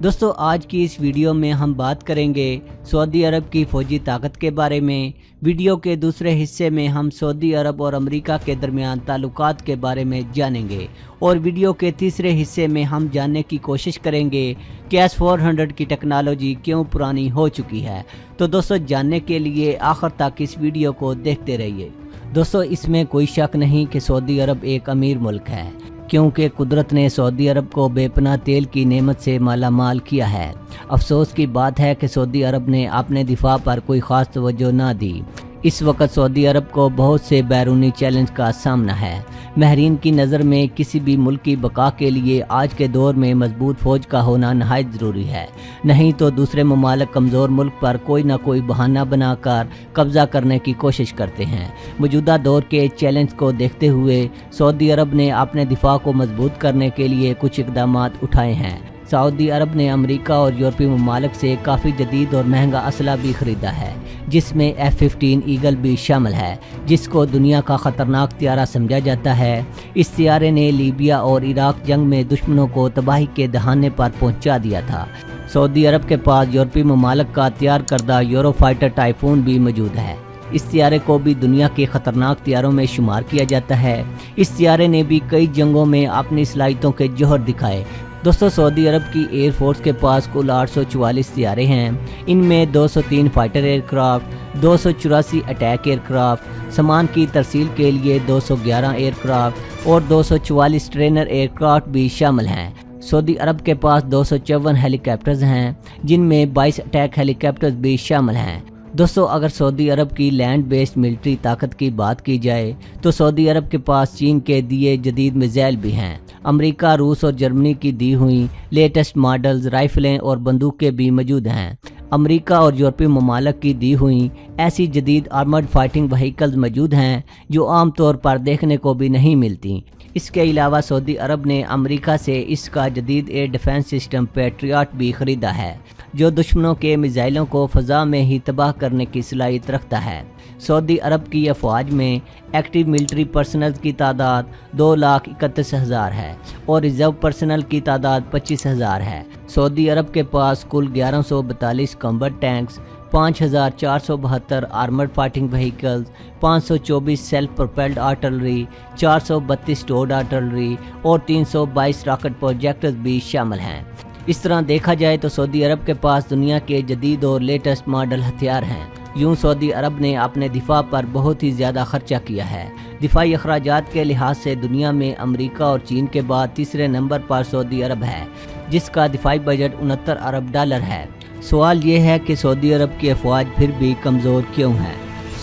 दोस्तों आज की इस वीडियो में हम बात करेंगे सऊदी अरब की फ़ौजी ताकत के बारे में। वीडियो के दूसरे हिस्से में हम सऊदी अरब और अमेरिका के दरमियान ताल्लुकात के बारे में जानेंगे और वीडियो के तीसरे हिस्से में हम जानने की कोशिश करेंगे कि S-400 की टेक्नोलॉजी क्यों पुरानी हो चुकी है। तो दोस्तों जानने के लिए आखिर तक इस वीडियो को देखते रहिए। दोस्तों इसमें कोई शक नहीं कि सऊदी अरब एक अमीर मुल्क है, क्योंकि कुदरत ने सऊदी अरब को बेपनाह तेल की नेमत से माला माल किया है। अफसोस की बात है कि सऊदी अरब ने अपने दिफा पर कोई ख़ास तवज्जो ना दी। इस वक्त सऊदी अरब को बहुत से बैरूनी चैलेंज का सामना है। महरीन की नज़र में किसी भी मुल्क की बका के लिए आज के दौर में मजबूत फ़ौज का होना नहायत ज़रूरी है, नहीं तो दूसरे ममालिक कमज़ोर मुल्क पर कोई ना कोई बहाना बनाकर कब्ज़ा करने की कोशिश करते हैं। मौजूदा दौर के चैलेंज को देखते हुए सऊदी अरब ने अपने दिफा को मजबूत करने के लिए कुछ इक़दाम उठाए हैं। सऊदी अरब ने अमेरिका और यूरोपीय ममालिक से काफ़ी जदीद और महंगा असला भी ख़रीदा है, जिसमें F-15 ईगल भी शामिल है, जिसको दुनिया का ख़तरनाक त्यारा समझा जाता है। इस त्यारे ने लीबिया और इराक जंग में दुश्मनों को तबाही के दहाने पर पहुंचा दिया था। सऊदी अरब के पास यूरोपीय ममालिक का तैयार करदा यूरोफाइटर टाइफून भी मौजूद है। इस त्यारे को भी दुनिया के ख़तरनाक त्यारों में शुमार किया जाता है। इस त्यारे ने भी कई जंगों में अपनी सलाहियतों के जौहर दिखाए। दोस्तों सऊदी अरब की एयर फोर्स के पास कुल 844 त्यारे हैं। इनमें 203 फाइटर एयरक्राफ्ट, 284 अटैक एयरक्राफ्ट, सामान की तरसील के लिए 211 एयरक्राफ्ट और 244 ट्रेनर एयरक्राफ्ट भी शामिल हैं। सऊदी अरब के पास 254 हेलीकॉप्टर्स हैं, जिनमें 22 अटैक हेलीकॉप्टर्स भी शामिल हैं। दोस्तों अगर सऊदी अरब की लैंड बेस्ड मिलिट्री ताकत की बात की जाए तो सऊदी अरब के पास चीन के दिए जदीद मिसाइल भी हैं। अमेरिका, रूस और जर्मनी की दी हुई लेटेस्ट मॉडल्स राइफलें और बंदूकें भी मौजूद हैं। अमेरिका और यूरोपीय ममालिक की दी हुई ऐसी जदीद आर्मर्ड फाइटिंग व्हीकल्स मौजूद हैं जो आम तौर पर देखने को भी नहीं मिलती। इसके अलावा सऊदी अरब ने अमेरिका से इसका जदीद एयर डिफेंस सिस्टम पैट्रियट भी ख़रीदा है, जो दुश्मनों के मिसाइलों को फ़ज़ा में ही तबाह करने की सलाहियत रखता है। सऊदी अरब की अफवाज में एक्टिव मिलिट्री पर्सनल की तादाद 2,31,000 है और रिजर्व पर्सनल की तादाद 25,000 है। सऊदी अरब के पास कुल 1142 combat tanks, 5,472 armoured fighting vehicles, 524 self propelled artillery, 432 towed artillery और 322 रॉकेट प्रोजेक्टर्स भी शामिल हैं। इस तरह देखा जाए तो सऊदी अरब के पास दुनिया के जदीद और लेटेस्ट मॉडल हथियार हैं। यूं सऊदी अरब ने अपने दिफा पर बहुत ही ज़्यादा खर्चा किया है। दिफाई अखराजात के लिहाज से दुनिया में अमेरिका और चीन के बाद तीसरे नंबर पर सऊदी अरब है, जिसका दिफाई बजट 69 अरब डॉलर है। सवाल ये है कि सऊदी अरब की अफवाज फिर भी कमज़ोर क्यों है।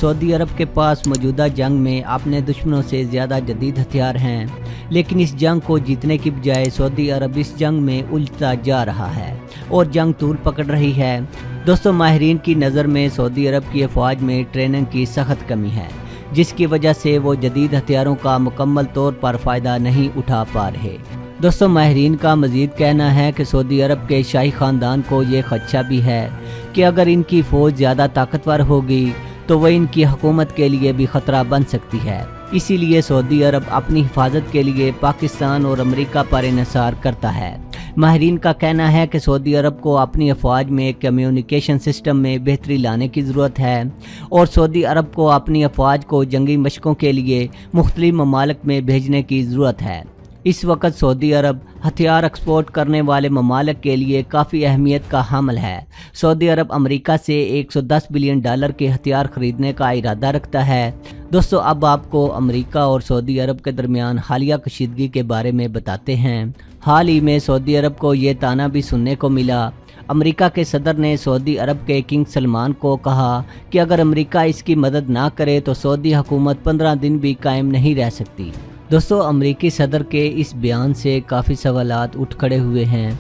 सऊदी अरब के पास मौजूदा जंग में अपने दुश्मनों से ज़्यादा जदीद हथियार हैं, लेकिन इस जंग को जीतने की बजाय सऊदी अरब इस जंग में उलझता जा रहा है और जंग तूल पकड़ रही है। दोस्तों माहिरीन की नज़र में सऊदी अरब की अफवाज में ट्रेनिंग की सख्त कमी है, जिसकी वजह से वो जदीद हथियारों का मुकम्मल तौर पर फ़ायदा नहीं उठा पा रहे। दोस्तों माहिरीन का मज़ीद कहना है कि सऊदी अरब के शाही ख़ानदान को ये खदशा भी है कि अगर इनकी फ़ौज ज़्यादा ताकतवर होगी तो वह इनकी हुकूमत के लिए भी ख़तरा बन सकती है। इसीलिए सऊदी अरब अपनी हिफाजत के लिए पाकिस्तान और अमेरिका पर इन्हिसार करता है। माहिरीन का कहना है कि सऊदी अरब को अपनी अफवाज में कम्युनिकेशन सिस्टम में बेहतरी लाने की ज़रूरत है और सऊदी अरब को अपनी अफवाज को जंगी मशकों के लिए मुख्तलिफ ममालिक में भेजने की ज़रूरत है। इस वक्त सऊदी अरब हथियार एक्सपोर्ट करने वाले ममालिक के लिए काफ़ी अहमियत का हामिल है। सऊदी अरब अमेरिका से 110 बिलियन डॉलर के हथियार खरीदने का इरादा रखता है। दोस्तों अब आपको अमेरिका और सऊदी अरब के दरमियान हालिया कशीदगी के बारे में बताते हैं। हाल ही में सऊदी अरब को ये ताना भी सुनने को मिला। अमेरिका के सदर ने सऊदी अरब के किंग सलमान को कहा कि अगर अमेरिका इसकी मदद ना करे तो सऊदी हुकूमत 15 दिन भी कायम नहीं रह सकती। दोस्तों अमेरिकी सदर के इस बयान से काफ़ी सवालात उठ खड़े हुए हैं।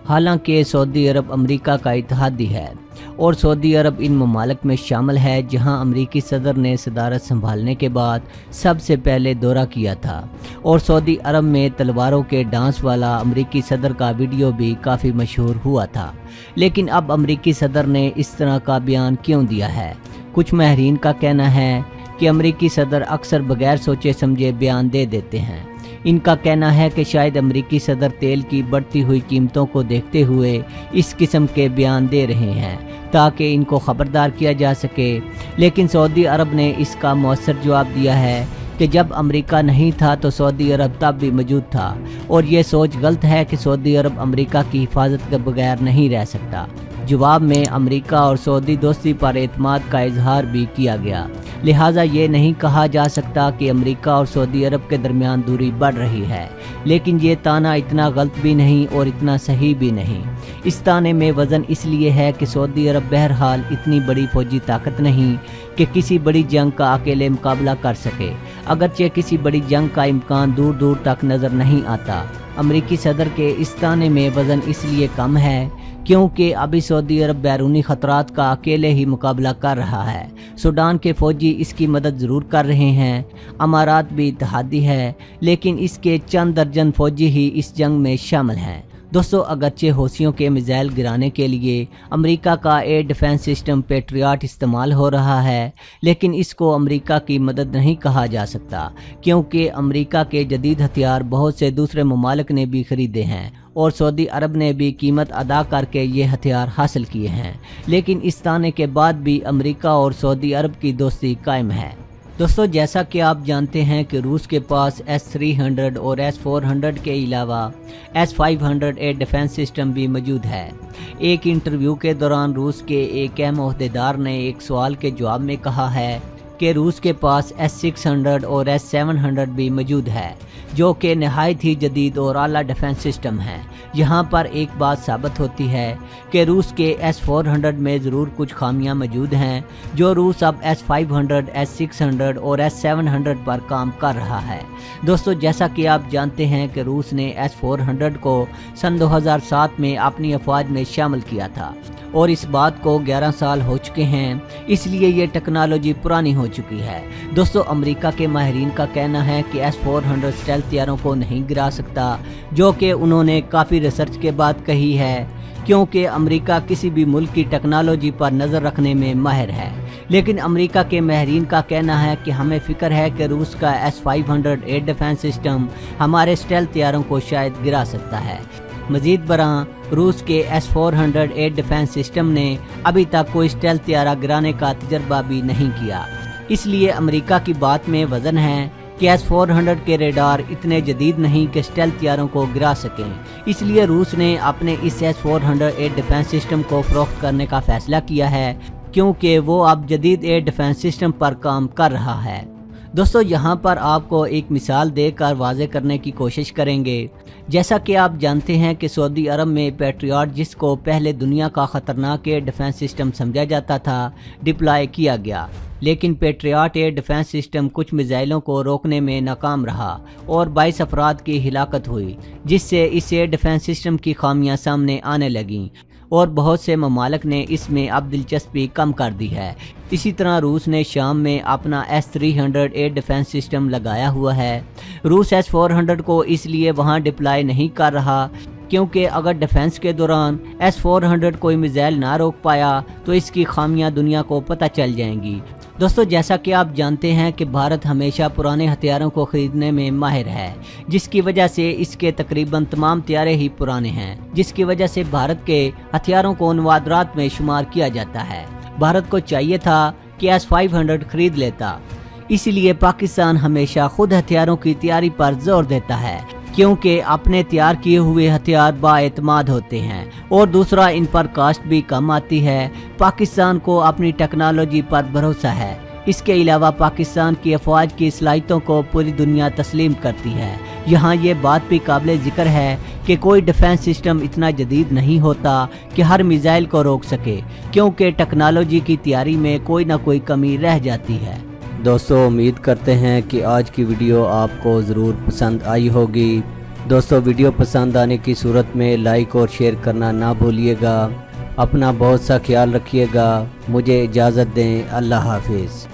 हालांकि सऊदी अरब अमेरिका का इत्तेहादी है और सऊदी अरब इन ममालिक में शामिल है जहां अमेरिकी सदर ने सदारत संभालने के बाद सबसे पहले दौरा किया था और सऊदी अरब में तलवारों के डांस वाला अमेरिकी सदर का वीडियो भी काफ़ी मशहूर हुआ था। लेकिन अब अमेरिकी सदर ने इस तरह का बयान क्यों दिया है? कुछ माहिरीन का कहना है कि अमेरिकी सदर अक्सर बगैर सोचे समझे बयान दे देते हैं। ان کا कहना है कि शायद अमरीकी सदर तेल की बढ़ती हुई कीमतों को देखते हुए इस किस्म के बयान दे रहे हैं ताकि इनको खबरदार किया जा सके, लेकिन सऊदी अरब ने इसका मौसर जवाब दिया है कि जब अमेरिका नहीं था तो सऊदी अरब तब भी मौजूद था और ये सोच गलत है कि सऊदी अरब अमेरिका की हिफाजत के बगैर नहीं रह सकता। जवाब में अमेरिका और सऊदी दोस्ती पर एतमाद का इजहार भी किया गया, लिहाजा ये नहीं कहा जा सकता कि अमेरिका और सऊदी अरब के दरमियान दूरी बढ़ रही है, लेकिन ये ताना इतना गलत भी नहीं और इतना सही भी नहीं। इस ताने में वज़न इसलिए है कि सऊदी अरब बहरहाल इतनी बड़ी फौजी ताकत नहीं कि किसी बड़ी जंग का अकेले मुकाबला कर सके, अगरचे किसी बड़ी जंग का इम्कान दूर दूर तक नज़र नहीं आता। अमरीकी सदर के इस ताने में वज़न इसलिए कम है क्योंकि अभी सऊदी अरब बैरूनी ख़तरात का अकेले ही मुकाबला कर रहा है। सूडान के फ़ौजी इसकी मदद ज़रूर कर रहे हैं, अमारात भी इत्तेहादी है, लेकिन इसके चंद दर्जन फ़ौजी ही इस जंग में शामिल हैं। दोस्तों, अगरचे हौसियों के मिसाइल गिराने के लिए अमेरिका का एयर डिफेंस सिस्टम पेट्रियट इस्तेमाल हो रहा है, लेकिन इसको अमेरिका की मदद नहीं कहा जा सकता क्योंकि अमेरिका के जदीद हथियार बहुत से दूसरे ममालिक ने भी खरीदे हैं और सऊदी अरब ने भी कीमत अदा करके ये हथियार हासिल किए हैं। लेकिन इस ताने के बाद भी अमेरिका और सऊदी अरब की दोस्ती कायम है। दोस्तों, जैसा कि आप जानते हैं कि रूस के पास S-300 और S-400 के अलावा S-500 एयर डिफेंस सिस्टम भी मौजूद है। एक इंटरव्यू के दौरान रूस के एक अहम ओहदेदार ने एक सवाल के जवाब में कहा है कि रूस के पास S-600 और S-700 भी मौजूद है, जो कि नहायत ही जदीद और आला डिफेंस सिस्टम है। यहाँ पर एक बात साबित होती है कि रूस के S-400 में ज़रूर कुछ खामियां मौजूद हैं, जो रूस अब S-500, S-600 और S-700 पर काम कर रहा है। दोस्तों, जैसा कि आप जानते हैं कि रूस ने S-400 को सन 2007 में अपनी अफवाज में शामिल किया था और इस बात को 11 साल हो चुके हैं, इसलिए ये टेक्नोलॉजी पुरानी हो चुकी है। दोस्तों, अमेरिका के माहिरीन का कहना है कि S-400 स्टेल्थ हथियारों को नहीं गिरा सकता, जो कि उन्होंने काफ़ी रिसर्च के बाद कही है, क्योंकि अमेरिका किसी भी मुल्क की टेक्नोलॉजी पर नज़र रखने में माहिर है। लेकिन अमेरिका के माहिरीन का कहना है कि हमें फ़िक्र है कि रूस का S-500 एयर डिफेंस सिस्टम हमारे स्टेल्थ हथियारों को शायद गिरा सकता है। मज़ीद बरां, रूस के S-400 एयर डिफेंस सिस्टम ने अभी तक कोई स्टेल्थ हथियार गिराने का तजर्बा भी नहीं किया, इसलिए अमेरिका की बात में वज़न है कि S-400 के रेडार इतने जदीद नहीं कि स्टेल्थ हथियारों को गिरा सकें। इसलिए रूस ने अपने इस S-400 एयर डिफेंस सिस्टम को फ़रोख्त करने का फ़ैसला किया है, क्योंकि वो अब जदीद एयर डिफेंस सिस्टम पर काम कर रहा है। दोस्तों, यहाँ पर आपको एक मिसाल देकर वाज़े करने की कोशिश करेंगे। जैसा कि आप जानते हैं कि सऊदी अरब में पेट्रियट, जिसको पहले दुनिया का ख़तरनाक एयर डिफेंस सिस्टम समझा जाता था, डिप्लॉय किया गया, लेकिन पेट्रियट एयर डिफेंस सिस्टम कुछ मिसाइलों को रोकने में नाकाम रहा और 22 अफराद की हिलाकत हुई, जिससे इस एयर डिफेंस सिस्टम की खामियां सामने आने लगीं और बहुत से ममालिक ने इसमें अब दिलचस्पी कम कर दी है। इसी तरह रूस ने शाम में अपना S-300 एयर डिफेंस सिस्टम लगाया हुआ है। रूस S-400 को इसलिए वहां डिप्लॉय नहीं कर रहा क्योंकि अगर डिफेंस के दौरान S-400 कोई मिसाइल ना रोक पाया तो इसकी खामियां दुनिया को पता चल जाएंगी। दोस्तों, जैसा कि आप जानते हैं कि भारत हमेशा पुराने हथियारों को ख़रीदने में माहिर है, जिसकी वजह से इसके तकरीबन तमाम हथियारे ही पुराने हैं, जिसकी वजह से भारत के हथियारों को नवादरात में शुमार किया जाता है। भारत को चाहिए था कि S-500 खरीद लेता, इसलिए पाकिस्तान हमेशा खुद हथियारों की तैयारी पर जोर देता है, क्योंकि अपने तैयार किए हुए हथियार बाएतमाद होते हैं और दूसरा इन पर कास्ट भी कम आती है। पाकिस्तान को अपनी टेक्नोलॉजी पर भरोसा है। इसके अलावा पाकिस्तान की अफवाज की सलाहियतों को पूरी दुनिया तस्लीम करती है। यहाँ ये बात भी काबिल ज़िक्र है कि कोई डिफेंस सिस्टम इतना जदीद नहीं होता कि हर मिसाइल को रोक सके, क्योंकि टेक्नोलॉजी की तैयारी में कोई ना कोई कमी रह जाती है। दोस्तों, उम्मीद करते हैं कि आज की वीडियो आपको ज़रूर पसंद आई होगी। दोस्तों, वीडियो पसंद आने की सूरत में लाइक और शेयर करना ना भूलिएगा। अपना बहुत सा ख्याल रखिएगा। मुझे इजाज़त दें। अल्लाह हाफिज़।